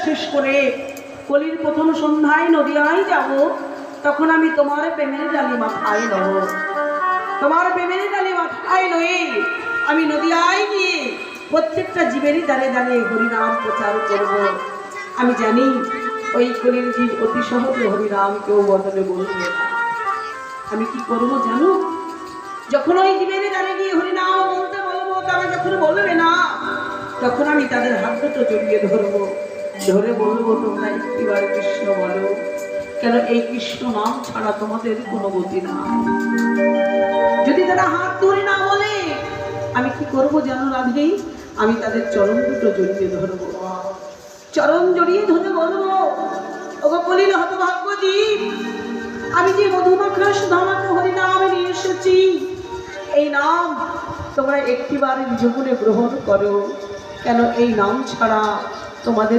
শেষ করে কলির প্রথম সন্ধ্যায় নদিয়ায় যাব, তখন আমি তোমার প্রেমের ডালি মাথায় নেব। তোমার প্রেমের ডালি মাথায় নয়ে আমি নদিয়ায় গিয়ে প্রত্যেকটা জীবেরই দ্বারে দ্বারে হরিনাম প্রচার করব। আমি জানি ওই কলির জীব অতি সহজে হরিনাম কেউ বদলে বলবে না। আমি কি করবো জানো? যখন ওই জীবের দ্বারে গিয়ে হরিনাম বলতে বলবো, তারা যখন বলবে না, তখন আমি তাদের হাত দুটো জড়িয়ে ধরবো, ধরে বলবো তোমরা একটিবার কৃষ্ণ বলো। কেন এই কৃষ্ণ নাম ছাড়া তোমাদের কোনো গতি নাই। যদি তারা হাত ধরে না বলে, আমি কি করবো জানো রাধে? আমি তাদের চরণ দুটো জড়িয়ে ধরবো, চরণ জড়িয়ে ধরে বলবো, ওগো কলিল হতভাগ্য জীব, আমি যে মধুমাখা সুধামাখা হরিনাম নিয়ে এসেছি, এই নাম তোমরা একটিবার জীবনে গ্রহণ করো। কেন এই নাম ছাড়া তোমাদের